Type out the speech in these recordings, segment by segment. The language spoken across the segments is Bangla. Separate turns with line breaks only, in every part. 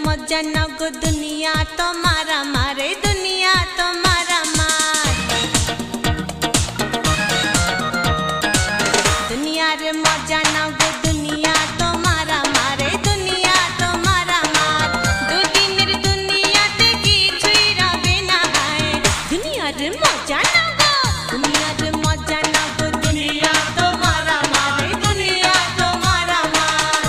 मजा नगो दुनिया तुम्हारा मारे दुनिया तुम्हारा मार दुनिया रे मजा नगो दुनिया तुम्हारा मारे दुनिया तुम्हारा मार दो दिन रे दुनिया ते की छुई रबे ना है दुनिया रे मजा नगो दुनिया रे मजा नगो दुनिया तुम्हारा मारे दुनिया तुम्हारा मार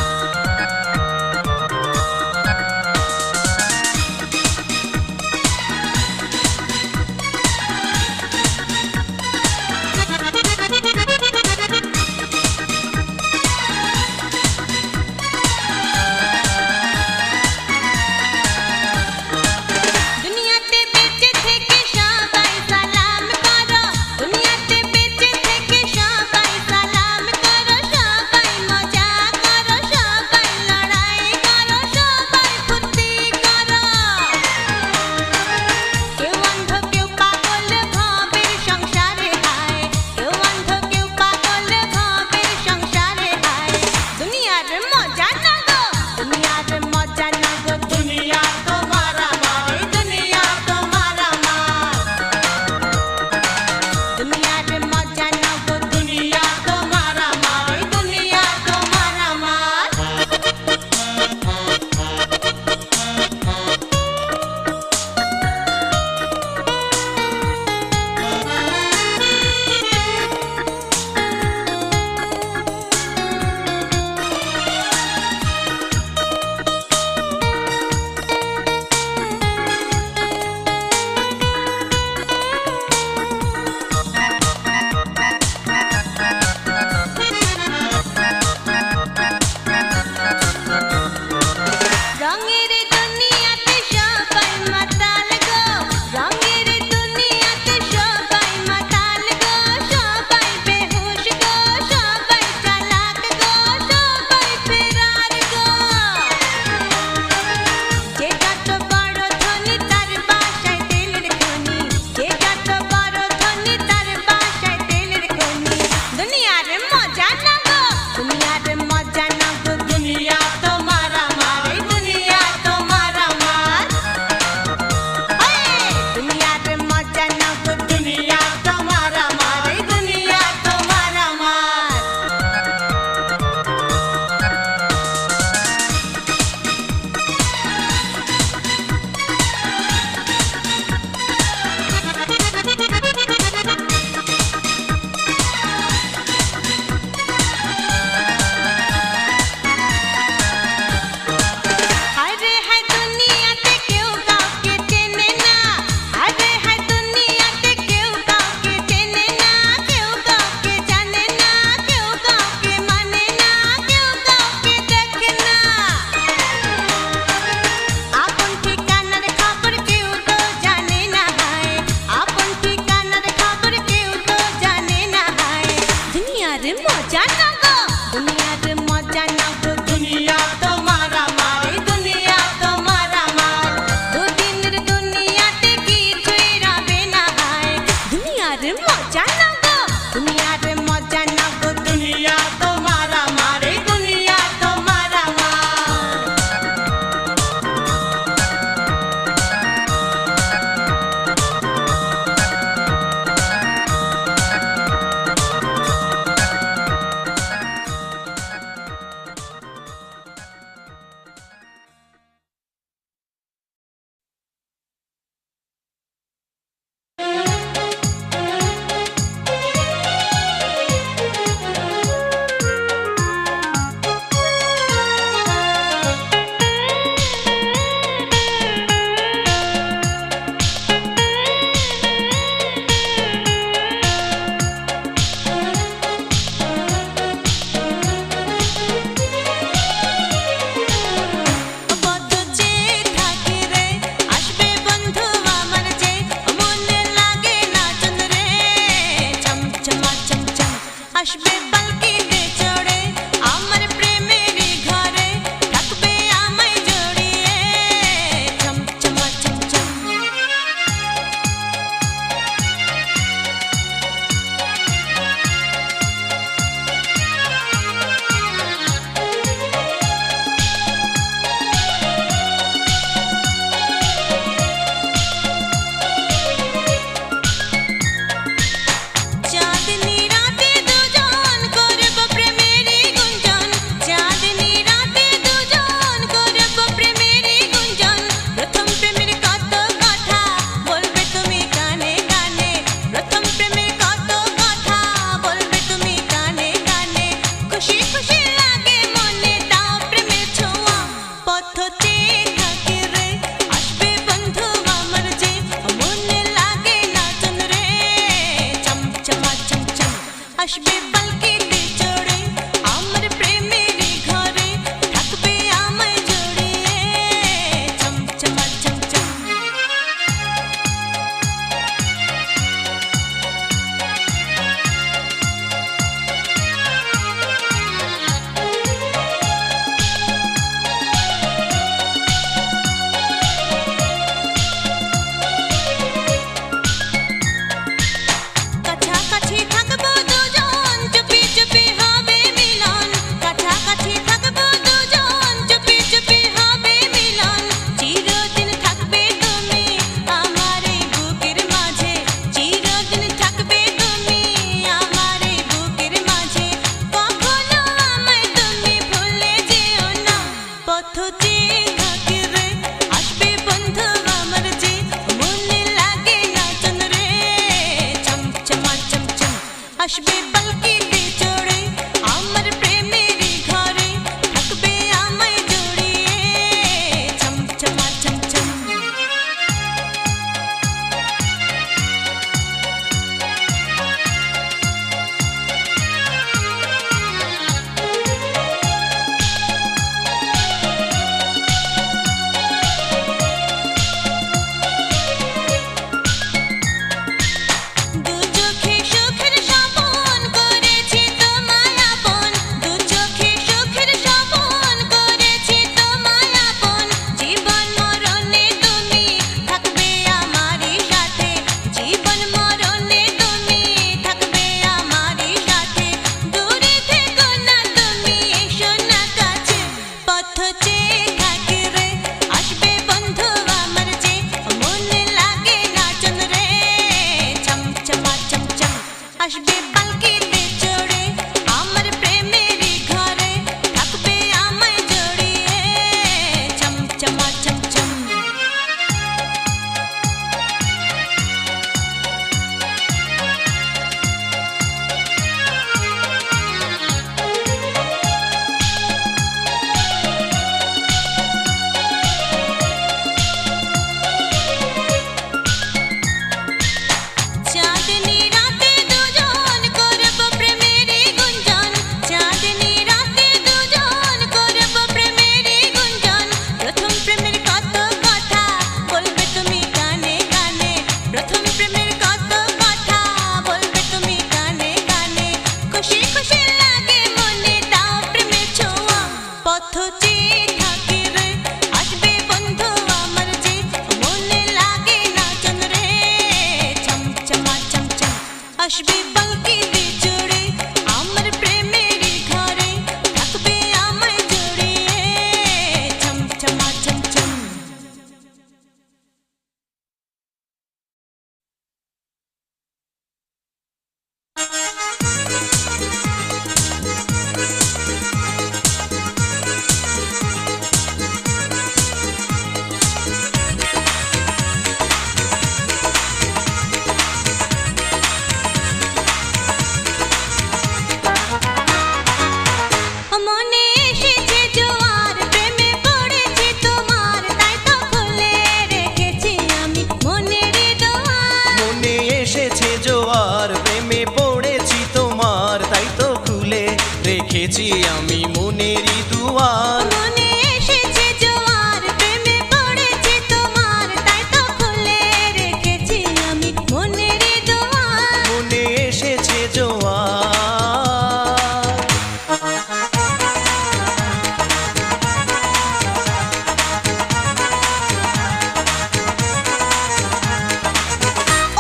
রেখেছি আমি মনেরই দুয়ার।
মনে এসেছে জোয়ার, প্রেমে পড়েছি তোমার, তাই তো খুলে রেখেছি আমি মনের দুয়ার।
মনে এসেছে জোয়ার।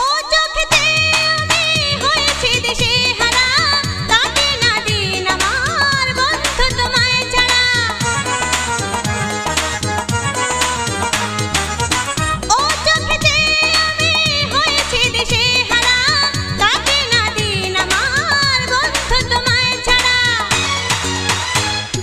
ও চোখেতে আমি হয়েছি দিশেহারা, কাটে না দিন আমার বন্ধু তোমায় ছাড়া। ও চোখেতে আমি হয়েছি দিশেহারা, কাটে না দিন আমার বন্ধু তোমায় ছাড়া।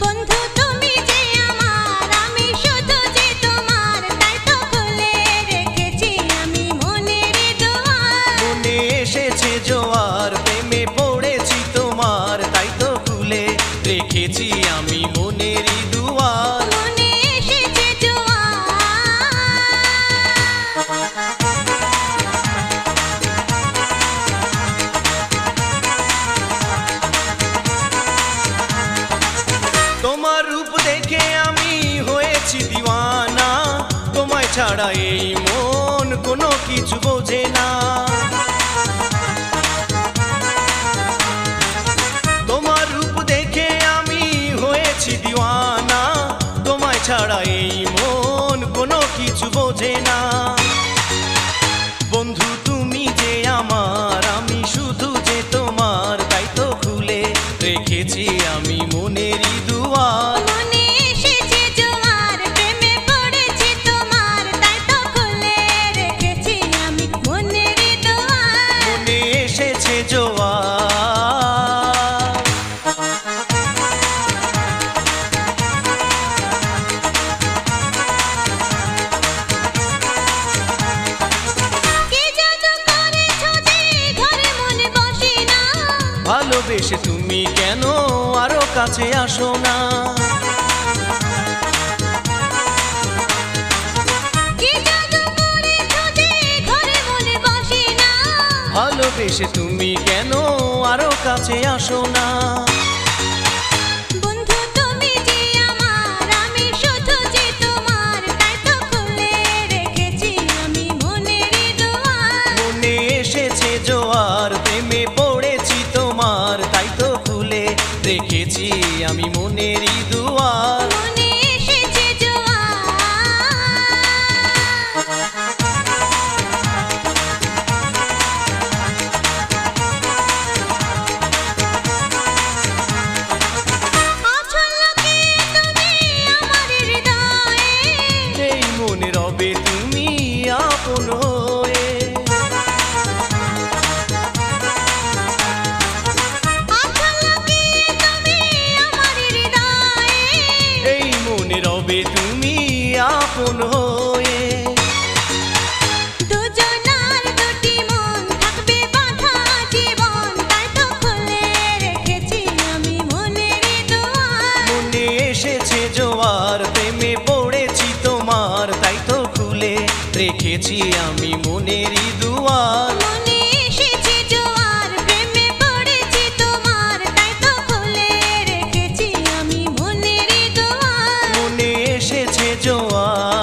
বন্ধু তুমি যে আমার, আমি শুধু যে তোমার, তাই তো খুলে রেখেছি আমি মনের দুয়ার।
মনে এসেছে জোয়ার, প্রেমে পড়েছি তোমার, তাই তো খুলে রেখেছি আমি মনেরই দুয়ার।
মনে এসেছে
তোমার রূপ দেখে আমি হয়েছি দিওয়ানা, তোমায় ছাড়া এই মন কোনো কিছু বোঝে না। তোমার রূপ দেখে আমি হয়েছি দিওয়ানা, তোমায় ছাড়া এই মন কোনো কিছু বোঝে না। বন্ধু তুমি যে আমার, আমি শুধু যে তোমার, তাই তো খুলে রেখেছি আমি মনেরই দুয়ার।
মনে এসেছে জোয়ার, প্রেমে পড়েছি তোমার, তাই তো খুলে রেখেছি আমি মনের দুয়ার।
মনে এসেছে জোয়ার।
কি জাদু করেছো যে ঘরে মনে বসে না,
ভালোবেসে তুমি কেন আরো কাছে আসো না?
কি জাদু করেছো যে ঘরে মনে বসে না।
ভালোবেসে তুমি কেন আরো কাছে আসো না?
বন্ধু তুমি যে আমার, আমি শুধু যে তোমার, তাই তো খুলে রেখেছি আমি মনের দুয়ার।
মনে এসেছে জোয়ার, প্রেমে পড়েছি তোমার, তাই তো খুলে রেখেছি আমি মনেরই দুয়ার।
মনে এসেছে আছল লোকে তুমি আমার হৃদয়ে,
এই মনে রবে তুমি আপন হয়ে।
আছল লোকে তুমি আমার হৃদয়ে,
এই মনে রবে তুমি আপন হয়ে।
দুজনার দুটি মন থাকবে বাঁধা জীবন, তাই তো খুলে রেখেছি আমি মনের দুয়ার।
মনে এসেছে জোয়ার, প্রেমে পড়েছি তোমার, তাই তো খুলে রেখেছি আমি মনেরই দুয়ার।
মনে এসেছে জোয়ার, প্রেমে পড়েছি তোমার, তাই তো খুলে রেখেছি আমি মনের দুয়ার।
মনে এসেছে জোয়ার।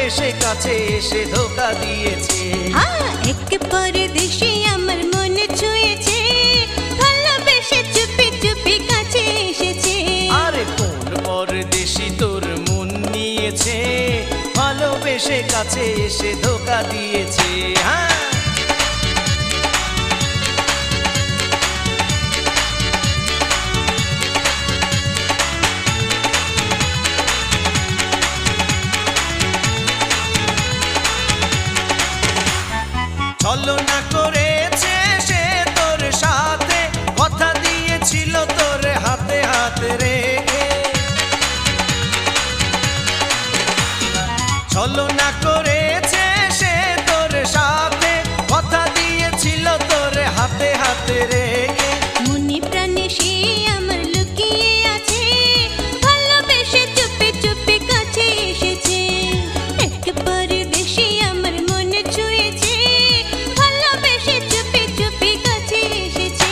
ভালোবেসে কাছে এসে ধোকা দিয়েছে।
হ্যাঁ, এক পরদেশি আমার মন ছুঁয়েছে, ভালোবেসে চুপি চুপি কাছে এসেছে।
আরে কোন পরদেশি তোর মন নিয়েছে, ভালোবেসে কাছে এসে ধোকা দিয়েছে। হ্যাঁ, ছলনা করেছে সে তোর সাথে, কথা দিয়েছিল তোর হাতে হাত রেখে। ছলনা করেছে সে তোর সাথে, কথা দিয়েছিল তোর হাতে হাত রেখে।
মনে প্রাণে সে আমার লুকিয়ে আছে, ভালোবেসে চুপি চুপি কাছে এসেছে। এক পরদেশি আমার মন ছুঁয়েছে, ভালোবেসে চুপি চুপি কাছে এসেছে।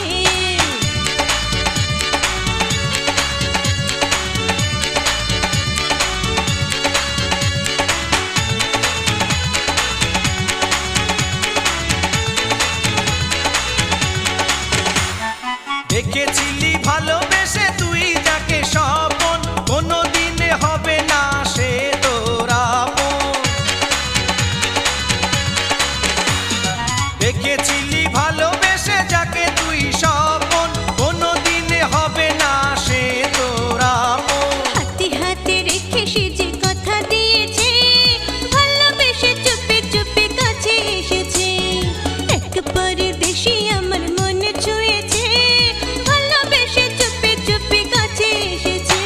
দেখেছিলি ভালোবেসে তুই যাকে স্বপন, কোনো দিনে হবে না সে তোর আপন। দেখেছিলি ভালোবেসে যাকে তুই স্বপন, কোনো দিনে হবে না সে তোর আপন।
হাতে হাতে রেখে সে যে কথা দিয়েছে, ভালোবেসে চুপি চুপি কাছে এসেছে। এক পরদেশি আমার মন ছুঁয়েছে, ভালোবেসে চুপি চুপি কাছে এসেছে।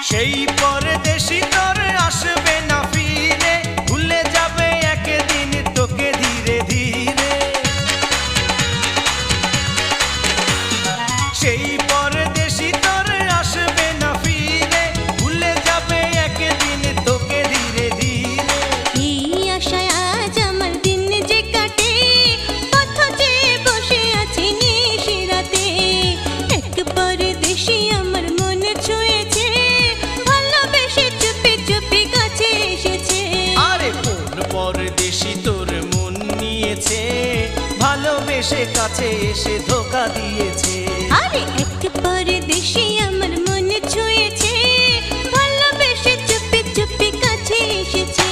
সেই পরদেশি তোর আসবে না ফিরে, ভুলে যাবে একদিন তোকে ধীরে ধীরে। সেই পরদেশি তোর আসবে না ফিরে, ভুলে যাবে একদিন তোকে ধীরে ধীরে।
এই আশায় আজ আমার দিন যে কাটে, পথ চেয়ে বসে আছি নিশিরাতে। এক পরদেশি আমার মন ছুঁয়েছে, ভালোবেসে চুপি চুপি কাছে এসেছে।
আরে কোন পরদেশি তোর মন নিয়েছে, ভালোবেসে কাছে এসে ধোকা দিয়েছে।
আরে এক পরদেশি আমার মন ছুঁয়েছে, ভালোবেসে চুপি চুপি কাছে এসেছে।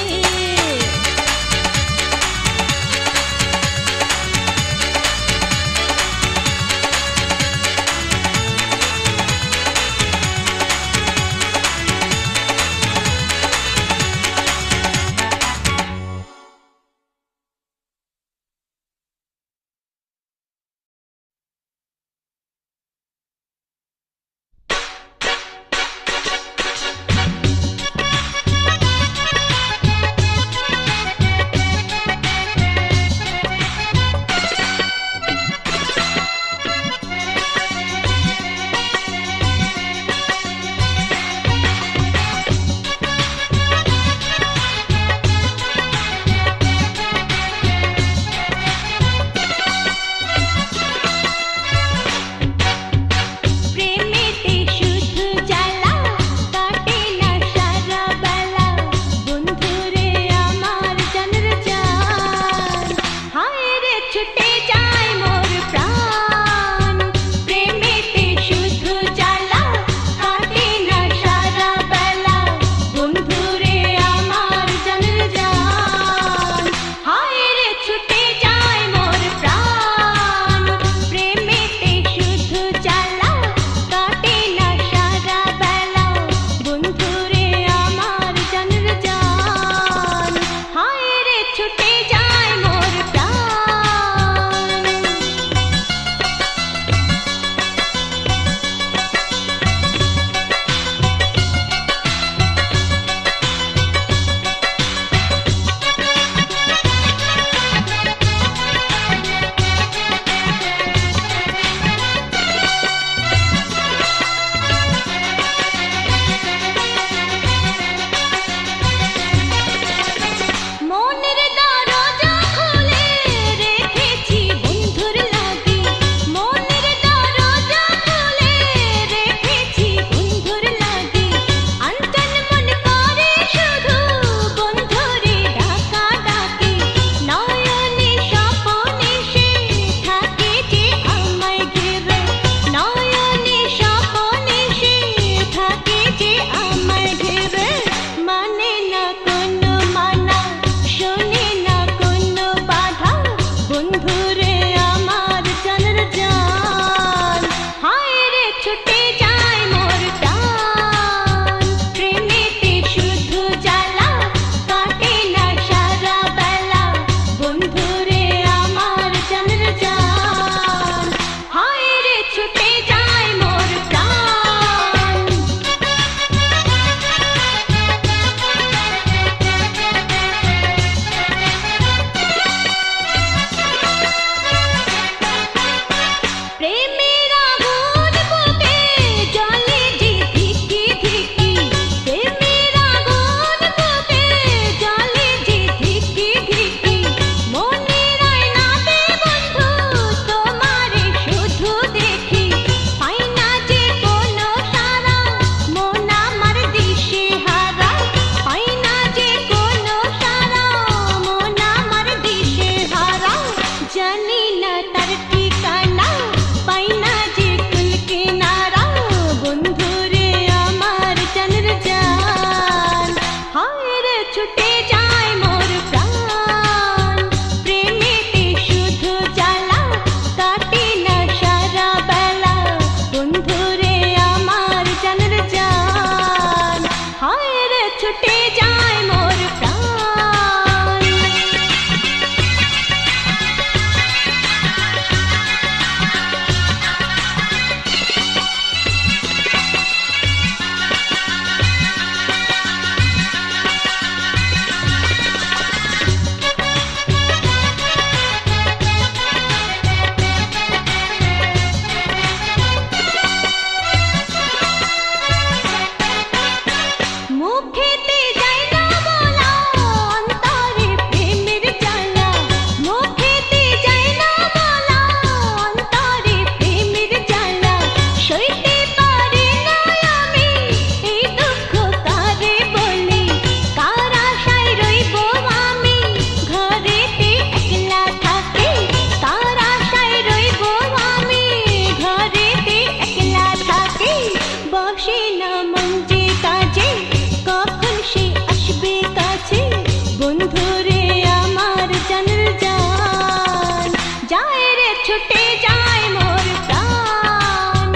বন্ধুরে আমার জানের জান, যায় রে ছুটে যায় মোর প্রাণ,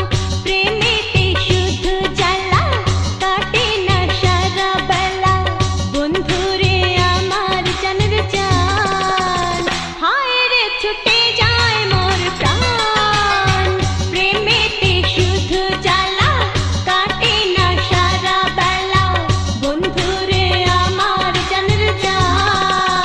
প্রেমেতে শুধু জ্বালা, কাটে না সারা বেলা, বন্ধুরে আমার জানের জান, হায় রে ছুটে যায় মোর প্রাণ, প্রেমেতে শুধু জ্বালা, কাটে না সারা বেলা, বন্ধুরে আমার জানের জান।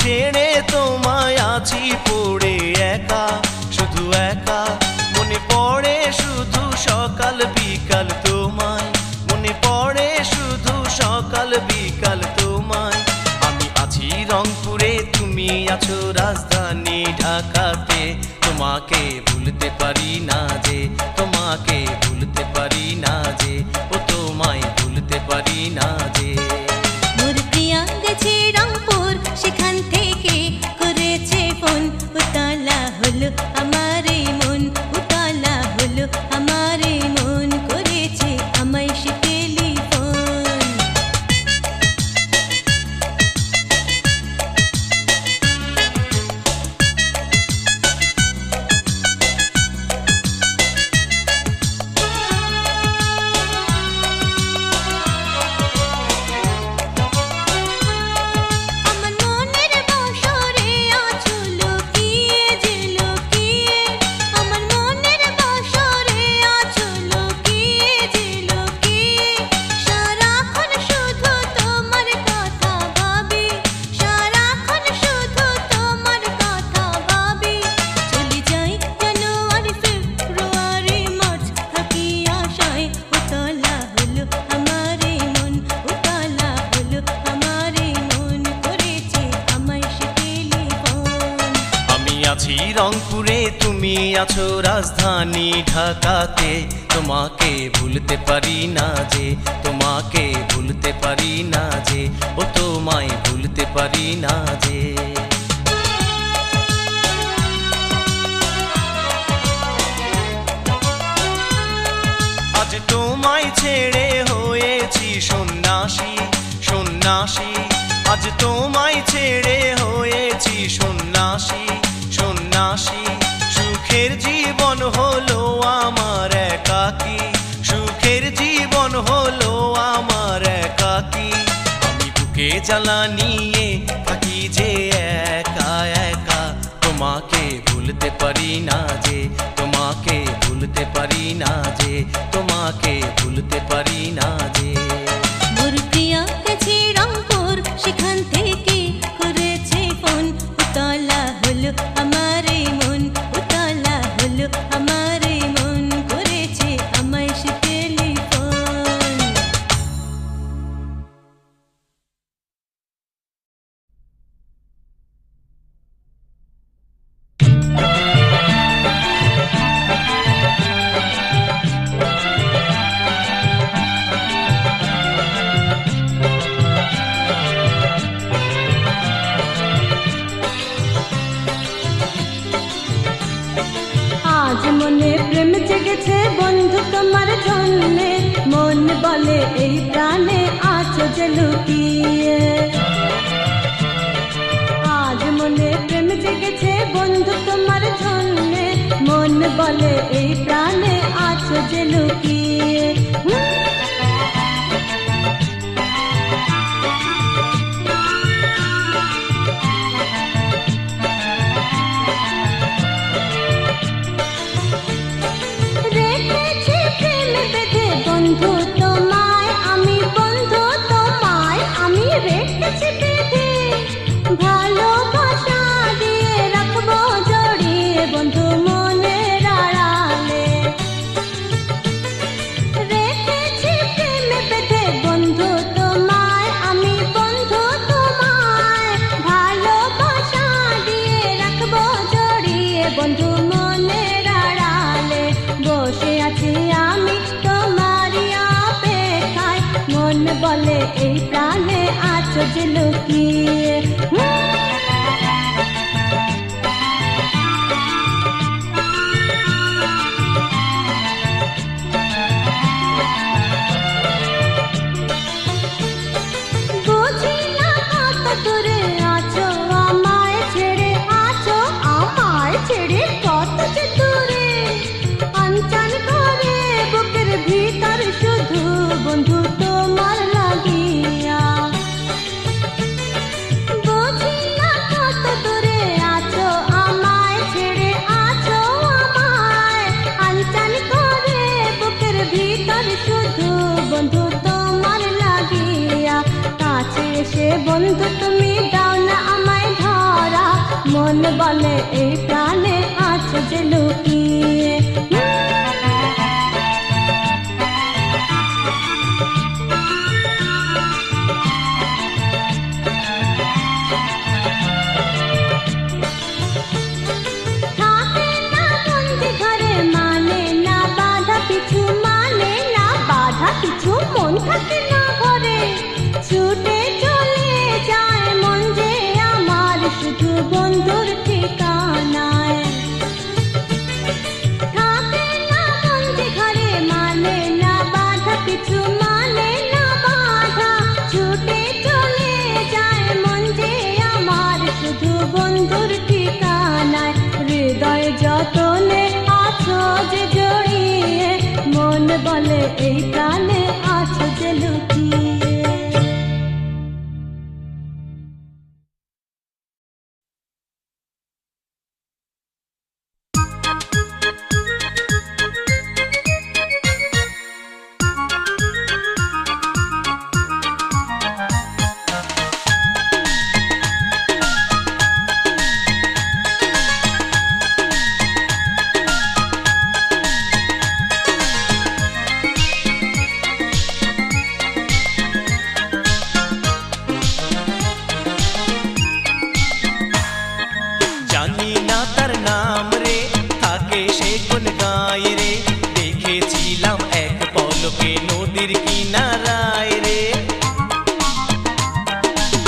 ছেড়ে তোমায় আছি পড়ে একা, শুধু একা। মনে পড়ে শুধু সকাল বিকাল তোমায়, মনে পড়ে শুধু সকাল বিকাল তোমায়। আমি আছি রংপুরে, তুমি আছো রাজধানী ঢাকাতে। তোমাকে ভুলতে পারি না যে, তোমাকে ভুলতে পারি না যে, ও তোমায় ভুলতে পারি না যে।
মোর প্রিয়া গেছে রংপুর, সেখান থেকে করেছে ফোন। উতলা হলো আমার এই মন, উতলা হলো আমার এই মন, করেছে আমায় সে টেলিফোন। আমার মনের বাসরে আছো লুকিয়ে যে লুকিয়ে, আমার মনের বাসরে আছো লুকিয়ে যে লুকিয়ে। সারাক্ষণ শুধু তোমার কথা ভাবি, সারাক্ষণ শুধু তোমার কথা ভাবি। চলে যাই জানুয়ারি ফেব্রুয়ারি মার্চ, থাকি আশায়। উতলা হলো আমার এই মন, উতলা হলো আমার এই মন, করেছে আমায় সে টেলিফোন।
আমি আছি রংপুরে, তুমি আছো রাজধানী ঢাকাতে। তোমাকে ভুলতে পারি না যে, তোমাকে ভুলতে পারি না যে, ও তোমায় ভুলতে পারি না যে। আজ তোমায় ছেড়ে হয়েছি সন্ন্যাসী, সন্ন্যাসী। আজ তোমায় ছেড়ে হয়েছি সন্ন্যাসী, সন্ন্যাসী। সুখের জীবন হলো আমার একাকী, সুখের জীবন হলো আমার একাকী। আমি বুকে জ্বালা নিয়ে থাকি যে একা একা। তোমাকে ভুলতে পারি না যে, তোমাকে ভুলতে পারি না যে, তোমাকে ভুলতে পারি না যে।
মোর প্রিয়া গেছে রংপুর, সেখান থেকে করেছে ফোন। উতলা হলো আমার এই মন, উতলা হলো আমার এই মন, করেছে আমায় সে টেলিফোন। আজ মনে প্রেম জেগেছে বন্ধু তোমার জন্যে, মন বলে এই প্রাণে আছো যে লুকিয়ে। আজ মনে প্রেম জেগেছে বন্ধু তোমার জন্যে, মন বলে এই প্রাণে আছো যে লুকিয়ে। রেখেছি প্রেম বেঁধে বন্ধু তোমায় আমি, বন্ধু তোমায় আমি রেখেছি বেঁধে। ভালোবাসা দিয়ে রাখবো জড়িয়ে বন্ধু মনের আড়ালে। রেখেছি প্রেম বেঁধে বন্ধু তোমায় আমি, বন্ধু তোমায় ভালোবাসা দিয়ে রাখবো জড়িয়ে বন্ধু মনের আড়ালে। বসে আছি আমি তোমারই অপেক্ষায়, মন বলে এই প্রাণে আছো যে লুকিয়ে। বুঝি না কত দূরে আছো আমায় ছেড়ে, আছো আমায় ছেড়ে কত যে দূরে। আনচান করে বুকের ভিতর শুধু বন্ধু তোমার লাগিয়া। বুঝি না যতনে আছো যে জড়িয়ে, মন বলে এই প্রাণে আছো যে লুকিয়ে।
জানি না তার নাম রে, থাকে সে কোন গায়ে রে, দেখেছিলাম এক পলকে নদীর কিনারায় রে।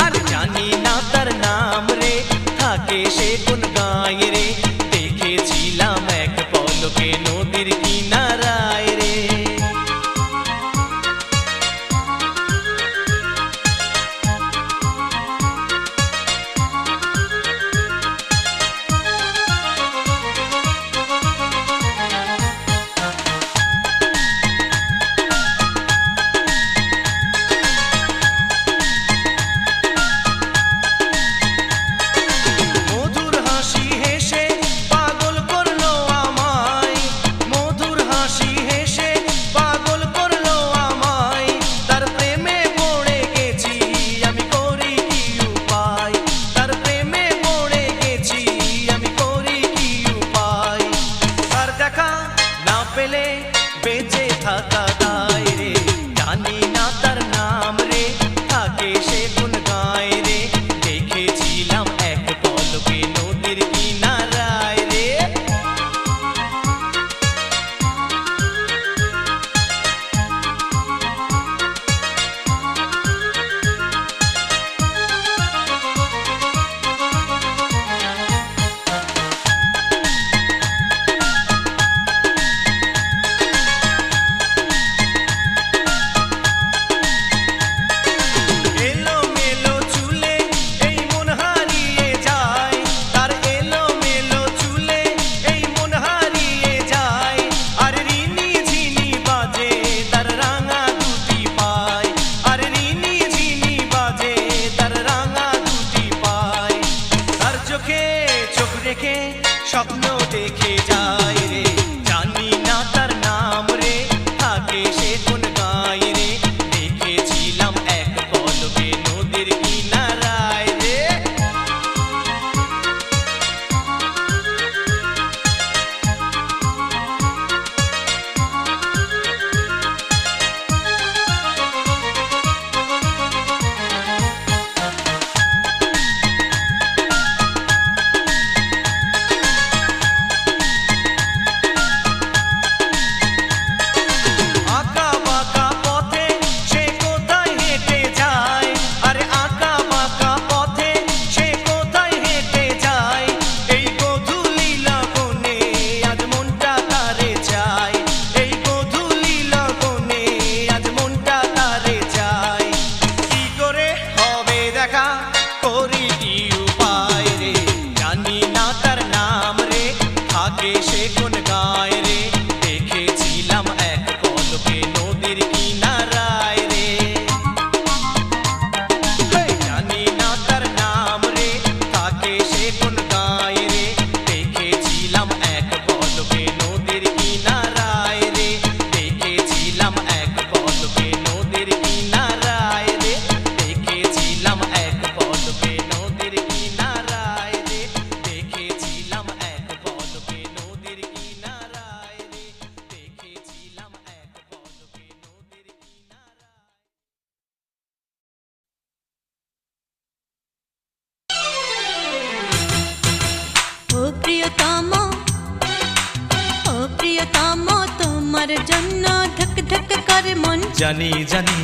আর জানি না তার নাম রে, থাকে সে কোন গায়ে রে, দেখেছিলাম এক পলকে নদীর কিনারায় রে। মধুর হাসি হেসে পাগল করলো আমায়, মধুর হাসি হেসে পাগল করলো আমায়, তার প্রেমে পড়ে গেছি আমি করি কি উপায়, তার প্রেমে পড়ে গেছি আমি করি কি উপায়। তার দেখা না পেলে বেঁচে থাকা দায় রে, জানি না তার নাম রে, থাকে সে কোন গায়ে রে, দেখেছিলাম এক পলকে নদীর কিনারায় রে। এলো মেলো চুলে এই মন হারিয়ে যায়, তার এলো মেলো চুলে এই মন হারিয়ে যায়, আর রিনি ঝিনি বাজে তার রাঙা দুটি পায়, আর রিনি ঝিনি বাজে তার রাঙা দুটি পায়। তার চোখে চোখ রেখে স্বপ্ন দেখে যায় রে, জানি না তার নাম রে, থাকে সে কোন গায়ে রে, দেখেছিলাম এক পলকে নদীর কিনারায় রে। আঁকা বাঁকা পথে সে কোথায় হেঁটে যায়, আরে আঁকা বাঁকা পথে সে কোথায় হেঁটে যায়, এই গোধূলি লগনে আজ মনটা তারে চায়, এই গোধূলি লগনে আজ মনটা তারে চায়। কি করে হবে দেখা করি কি উপায় রে, জানি না তার নাম রে, থাকে সে কোন গায়ে রে, দেখেছিলাম এক পলকে নদীর কিনারায় রে। জানি না তার নাম রে, থাকে সে কোন গায়ে রে, দেখেছিলাম এক পলকে নদীর কিনারায় রে, দেখেছিলাম এক পলকে নদীর কিনারায় রে, দেখেছিলাম এক পলকে নদীর কিনারায় রে, দেখেছিলাম এক পলকে নদীর কিনারায় রে, দেখেছিলাম এক পলকে নদীর কিনারায়।
ও প্রিয়তম, ও প্রিয়তম, তোমার জন্য ধক ধক করে মন।
জানি জানি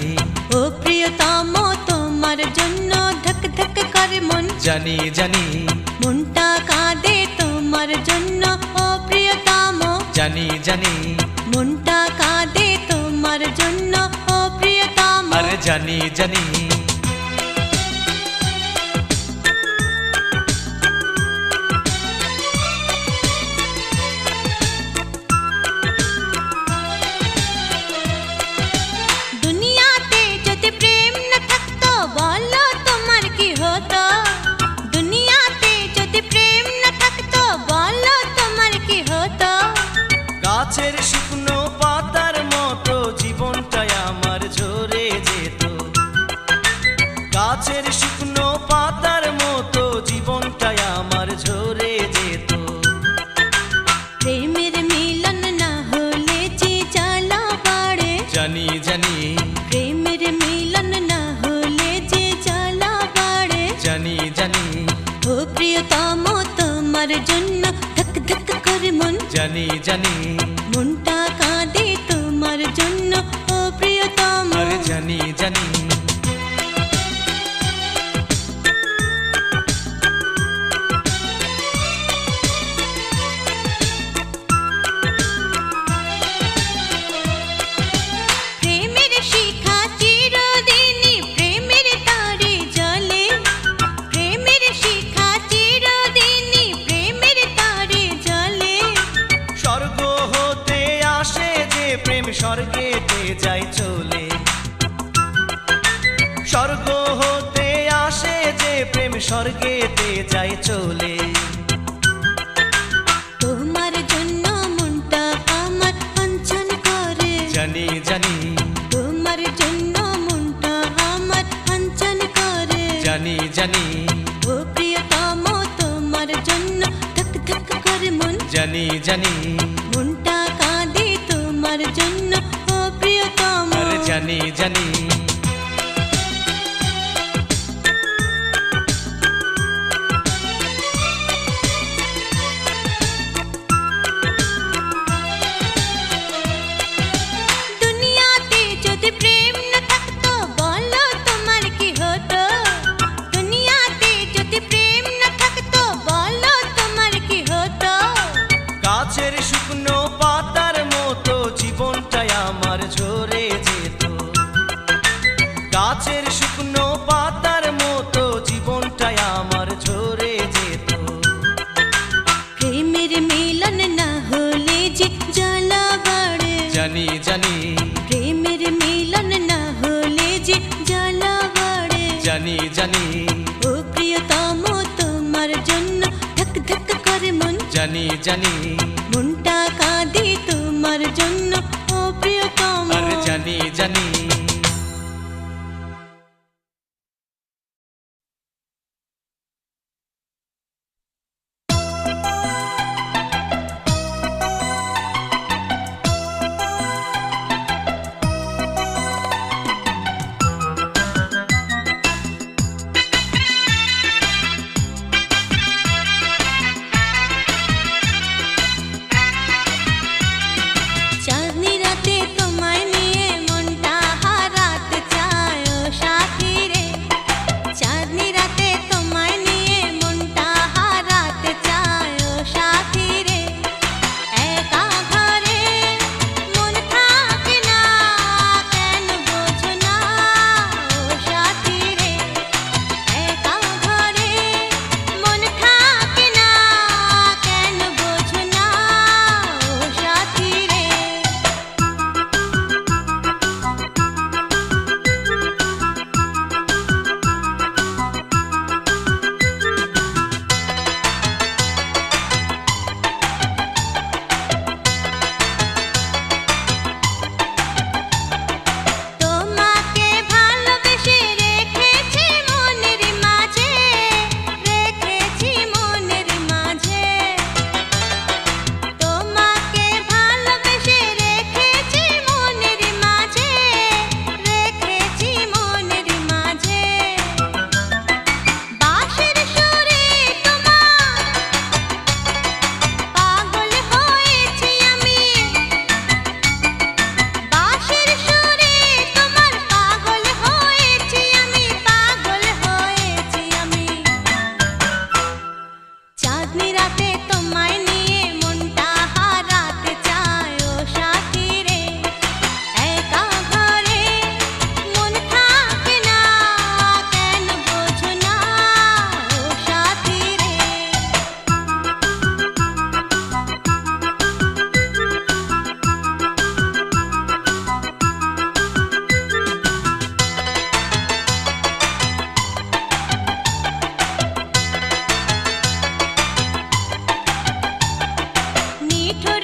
ও প্রিয়তম, তোমার জন্য ধক ধক করে মন।
জানি জানি
মনটা কাঁদে তোমার জন্য ও প্রিয়তম,
জানি জানি
মনটা কাঁদে তোমার জন্য ও প্রিয়তম।
আরে জানি জানি
মন
জানি জানি
মনটা কাঁদে তোমার জন্য ও প্রিয়তম
আরে জানি জানি
প্রেমের শিখা চিরদিনই প্রেমের তারে জ্বলে প্রেমের শিখা চিরদিনই প্রেমের তারে জ্বলে
স্বর্গ হতে আসে যে প্রেম স্বর্গেতে যায় চলে স্বর্গ হতে আসে যে প্রেম স্বর্গেতে যায় চলে
তোমার জন্য মনটা আমার অঞ্চন করে
জানি জানি
তোমার জন্য মনটা আমার অঞ্চন করে
জানি জানি
ও প্রিয়তম তোমার জন্য ধক ধক করে মন
জানি জানি
মনটা কাঁদে তোমার জন্য ও প্রিয়তম
আরে জানি জানি
দুনিয়াতে যদি প্রেম না থাকতো বলো তোমার কি হতো দুনিয়াতে যদি প্রেম না থাকতো বলো তোমার কি হতো
গাছের শুকনো পাতার মতো জীবনটাই আমার ঝরে যেত গাছের শুকনো পাতার মতো জীবনটাই আমার ঝরে যেত
প্রেমের মিলন না হলে যে জ্বালা বাড়ে
জানি জানি
প্রেমের মিলন না হলে যে জ্বালা বাড়ে
জানি জানি
ও প্রিয়তম তোমার জন্য ধক ধক করে মন
জানি জানি
মনটা কাঁদে তোমার জন্য ও প্রিয়তম
আরে জানি জানি
চাঁদনি রাতে তোমায় নিয়ে মনটা হারাতে চায় ও সাথী রে চাঁদনি রাতে তোমায় নিয়ে মনটা হারাতে চায় ও সাথী রে একা ঘরে মন থাকে না কেন বোঝো না ও সাথী রে একা ঘরে মন থাকে না কেন বোঝো না ও সাথী রে তোমাকে ভালোবেসে রেখেছি মনের মাঝে রেখেছি মনের মাঝে তোমাকে ভালোবেসে রেখেছি মনের মাঝে রেখেছি মনের মাঝে বাঁশির সুরে তোমার পাগল হয়েছি আমি বাঁশির সুরে তোমার পাগল হয়েছি আমি পাগল হয়েছি আমি চাঁদনি রাতে তোমায় নিয়ে মনটা হারাতে চায় ও সাথী রে একা ঘরে মন থাকে না কেন বোঝো না ও সাথী রে নিঠুর